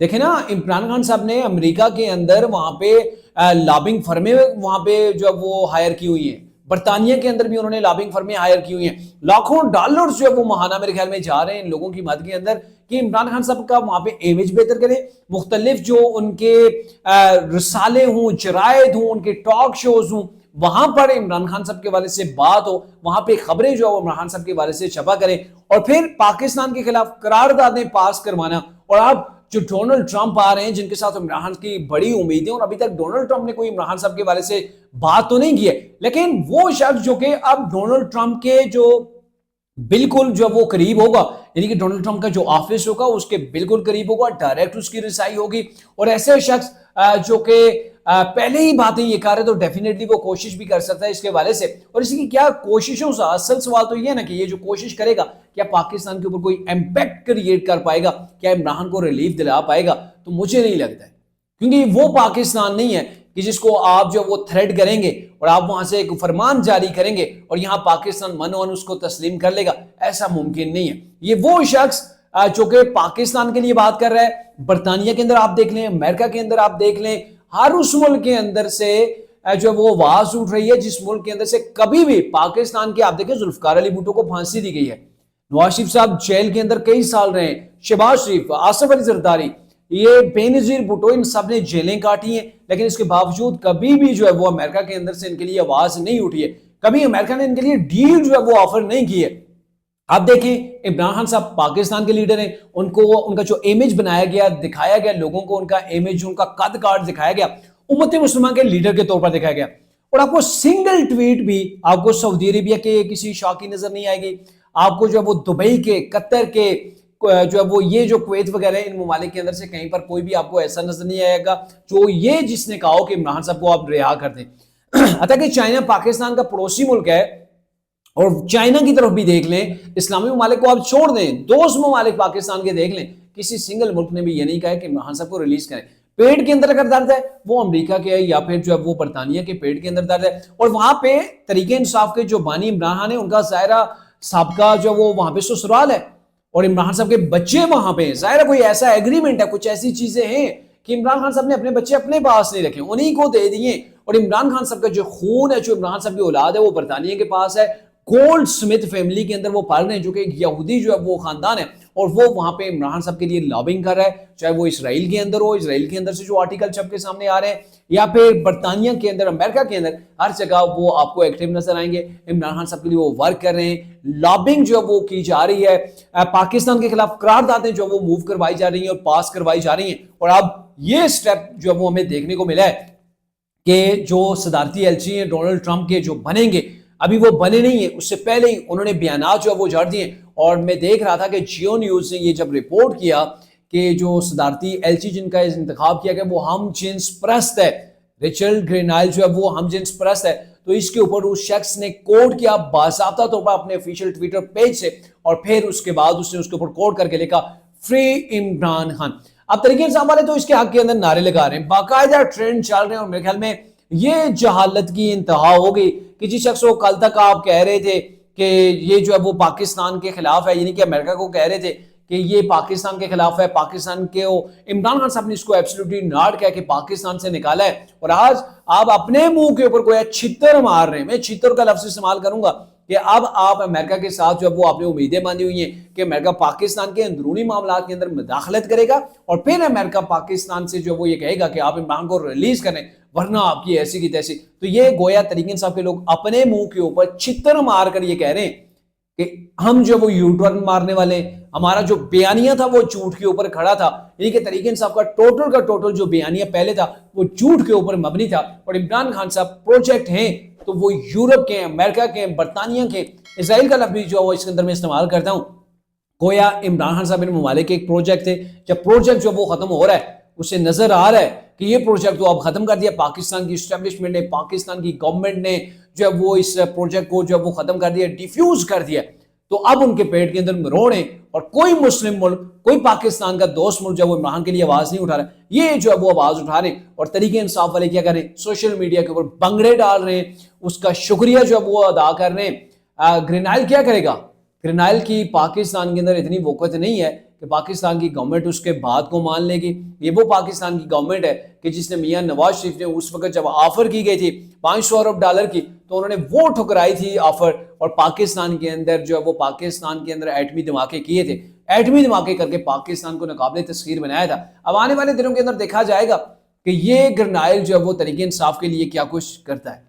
دیکھیں نا عمران خان صاحب نے امریکہ کے اندر وہاں پہ لابنگ فرمیں وہاں پہ جو وہ ہائر کی ہوئی ہیں، برطانیہ کے اندر بھی انہوں نے لابنگ فرمیں ہائر کی ہوئی ہیں، لاکھوں ڈالرز جو ہے وہ ماہانہ میرے خیال میں جا رہے ہیں ان لوگوں کی مدد کے اندر کہ عمران خان صاحب کا وہاں پہ امیج بہتر کریں، مختلف جو ان کے رسالے ہوں، جرائد ہوں، ان کے ٹاک شوز ہوں، وہاں پر عمران خان صاحب کے والے سے بات ہو، وہاں پہ خبریں جو ہے عمران خان صاحب کے والے سے چھپا کریں، اور پھر پاکستان کے خلاف قراردادیں پاس کروانا۔ اور آپ جو ڈونلڈ ٹرمپ آ رہے ہیں جن کے ساتھ عمران خان کی بڑی امیدیں، اور ابھی تک ڈونلڈ ٹرمپ نے کوئی عمران خان صاحب کے بارے سے بات تو نہیں کی ہے، لیکن وہ شخص جو کہ اب ڈونلڈ ٹرمپ کے جو بالکل جو وہ قریب ہوگا، یعنی کہ ڈونلڈ ٹرمپ کا جو آفس ہوگا اس کے بالکل قریب ہوگا، ڈائریکٹ اس کی رسائی ہوگی، اور ایسے شخص جو کہ پہلے ہی باتیں یہ کر رہے تو ڈیفینیٹلی وہ کوشش بھی کر سکتا ہے اس کے والے سے۔ اور اسی کی کیا کوششوں سے، اصل سوال تو یہ ہے نا کہ یہ جو کوشش کرے گا کیا پاکستان کے اوپر کوئی امپیکٹ کریٹ کر پائے گا، کیا عمران کو ریلیف دلا پائے گا؟ تو مجھے نہیں لگتا ہے، کیونکہ وہ پاکستان نہیں ہے کہ جس کو آپ جو وہ تھریٹ کریں گے اور آپ وہاں سے ایک فرمان جاری کریں گے اور یہاں پاکستان من اس کو تسلیم کر لے گا، ایسا ممکن نہیں ہے۔ یہ وہ شخص جو کہ پاکستان کے لیے بات کر رہا ہے، برطانیہ کے اندر آپ دیکھ لیں، امریکہ کے اندر آپ دیکھ لیں، ہر اس ملک کے اندر سے جو وہ آواز اٹھ رہی ہے جس ملک کے اندر سے کبھی بھی پاکستان کے، آپ دیکھیں ذوالفقار علی بھٹو کو پھانسی دی گئی ہے، نواز شریف صاحب جیل کے اندر کئی سال رہے ہیں، شہباز شریف، آصف علی زرداری، یہ بے نظیر بھٹو، ان سب نے جیلیں کاٹی ہیں، لیکن اس کے باوجود کبھی بھی جو ہے وہ امریکہ کے اندر سے ان کے لیے آواز نہیں اٹھی ہے، کبھی امریکہ نے ان کے لیے ڈیل جو ہے وہ آفر نہیں کی ہے۔ آپ دیکھیں عمران خان صاحب پاکستان کے لیڈر ہیں، ان کو ان کا جو امیج بنایا گیا، دکھایا گیا لوگوں کو، ان کا امیج، ان کا قد کاٹ دکھایا گیا، امت مسلمہ کے لیڈر کے طور پر دکھایا گیا، اور آپ کو سنگل ٹویٹ بھی آپ کو سعودی عربیہ کے کسی شاہ کی نظر نہیں آئے گی، آپ کو جو ہے وہ دبئی کے، قطر کے، جو ہے وہ یہ جو کویت وغیرہ ان ممالک کے اندر سے کہیں پر کوئی بھی آپ کو ایسا نظر نہیں آئے گا جو یہ جس نے کہا ہو کہ عمران صاحب کو آپ رہا کر دیں۔ حتیٰ کہ چائنا پاکستان کا پڑوسی ملک ہے، اور چائنا کی طرف بھی دیکھ لیں، اسلامی ممالک کو آپ چھوڑ دیں، دوست ممالک پاکستان کے دیکھ لیں، کسی سنگل ملک نے بھی یہ نہیں کہا ہے کہ عمران صاحب کو ریلیز کریں۔ پیٹ کے اندر اگر درد ہے وہ امریکہ کے ہے یا پھر جو ہے وہ برطانیہ کے پیٹ کے اندر درد ہے، اور وہاں پہ تحریک انصاف کے جو بانی عمران خان ہے ان کا ظاہرہ سابقہ جو وہ وہاں پہ سسرال ہے، اور عمران صاحب کے بچے وہاں پہ ہیں، ظاہر کوئی ایسا ایگریمنٹ ہے، کچھ ایسی چیزیں ہیں کہ عمران خان صاحب نے اپنے بچے اپنے پاس نہیں رکھے، انہی کو دے دیے، اور عمران خان صاحب کا جو خون ہے، جو عمران صاحب کی اولاد ہے وہ برطانیہ کے پاس ہے، گولڈ سمتھ فیملی کے اندر وہ پال رہے ہیں جو کہ ایک یہودی جو ہے وہ خاندان ہے، اور وہ وہاں پہ عمران صاحب کے لیے لابنگ کر رہا ہے، چاہے وہ اسرائیل کے اندر ہو، اسرائیل کے اندر سے جو آرٹیکل چھپ کے سامنے آ رہے ہیں، یا پھر برطانیہ کے اندر، امریکہ کے اندر، ہر جگہ وہ آپ کو ایکٹیو نظر آئیں گے، عمران خان صاحب کے لیے وہ ورک کر رہے ہیں، لابنگ جو وہ کی جا رہی ہے، پاکستان کے خلاف قراردادیں جو وہ موو کروائی جا رہی ہیں اور پاس کروائی جا رہی ہیں، اور اب یہ سٹیپ جو وہ ہمیں دیکھنے کو ملا ہے کہ جو صدارتی ایلچی ہیں ڈونلڈ ٹرمپ کے جو بنیں گے، ابھی وہ بنے نہیں ہیں، اس سے پہلے ہی انہوں نے بیانات جو وہ جھاڑ دیے، اور میں دیکھ رہا تھا کہ جیو نیوز نے یہ جب رپورٹ کیا کہ جو صدارتی ایلچی جن کا انتخاب کیا گیا وہ ہم جنس پرست ہے، ریچرڈ گرینائل جو ہے وہ ہم جنس پرست ہے، تو اس کے اوپر اس شخص نے کوٹ کیا باضابطہ طور پر اپنے افیشل ٹویٹر پیج سے، اور پھر اس کے بعد اس نے اس کے اوپر کوٹ کر کے لکھا فری عمران خان۔ اب طریقے انصاف والے تو اس کے حق کے اندر نعرے لگا رہے ہیں، باقاعدہ ٹرینڈ چل رہے ہیں، اور میرے خیال میں یہ جہالت کی انتہا ہوگی کہ جس شخص کو کل تک آپ کہہ رہے تھے کہ یہ جو ہے وہ پاکستان کے خلاف ہے، یعنی کہ امریکہ کو کہہ رہے تھے کہ یہ پاکستان کے خلاف ہے، پاکستان کے عمران خان صاحب نے اس کو ایبسلیوٹلی ناٹ کہہ کے پاکستان سے نکالا ہے، اور آج آپ اپنے منہ کے اوپر کوئی چھتر مار رہے ہیں، میں چھتر کا لفظ استعمال کروں گا کہ اب آپ امریکہ کے ساتھ جو وہ آپ نے امیدیں باندھی ہوئی ہیں کہ امریکہ پاکستان کے اندرونی معاملات کے اندر مداخلت کرے گا، اور پھر امریکہ پاکستان سے جو وہ یہ کہے گا کہ آپ عمران کو ریلیز کریں ورنہ آپ کی ایسی کی تیسی۔ تو یہ گویا طریق انصاف کے لوگ اپنے منہ کے اوپر چھتر مار کر یہ کہہ رہے ہیں کہ ہم جو وہ یو ٹرن مارنے والے ہیں، ہمارا جو بیانیہ تھا وہ جھوٹ کے اوپر کھڑا تھا، یعنی کہ طریق انصاف کا ٹوٹل جو بیانیہ پہلے تھا وہ جھوٹ کے اوپر مبنی تھا، اور عمران خان صاحب پروجیکٹ ہیں تو وہ یورپ کے ہیں، امریکہ کے ہیں، برطانیہ کے، اسرائیل کا لفظ بھی جو وہ اس کے اندر میں استعمال کرتا ہوں، گویا عمران خان صاحب ان ممالک کے ایک پروجیکٹ تھے، جب پروجیکٹ جو وہ ختم ہو رہا ہے اسے نظر آ رہا ہے کہ یہ پروجیکٹ تو اب ختم کر دیا، پاکستان کی اسٹیبلشمنٹ نے، پاکستان کی گورنمنٹ نے جو ہے وہ اس پروجیکٹ کو جو ہے وہ ختم کر دیا، ڈیفیوز کر دیا، تو اب ان کے پیٹ کے اندر مروڑ ہیں، اور کوئی مسلم ملک، کوئی پاکستان کا دوست ملک جو ہے وہ عمران کے لیے آواز نہیں اٹھا رہا، یہ جو ہے وہ آواز اٹھا رہے ہیں، اور طریق انصاف والے کیا کر رہے ہیں، سوشل میڈیا کے اوپر بنگڑے ڈال رہے ہیں، اس کا شکریہ جو ہے وہ ادا کر رہے ہیں۔ گرینائل کیا کرے گا؟ گرینائل کی پاکستان کے اندر اتنی وقت نہیں ہے کہ پاکستان کی گورنمنٹ اس کے بات کو مان لے گی. یہ وہ پاکستان کی گورنمنٹ ہے کہ جس نے میاں نواز شریف نے اس وقت جب آفر کی گئی تھی $500 ارب کی, تو انہوں نے وہ ٹھکرائی تھی آفر, اور پاکستان کے اندر جو ہے وہ پاکستان کے اندر ایٹمی دھماکے کیے تھے, ایٹمی دھماکے کر کے پاکستان کو ناقابل تسخیر بنایا تھا. اب آنے والے دنوں کے اندر دیکھا جائے گا کہ یہ گرنائل جو ہے وہ تحریک انصاف کے لیے کیا کچھ کرتا ہے.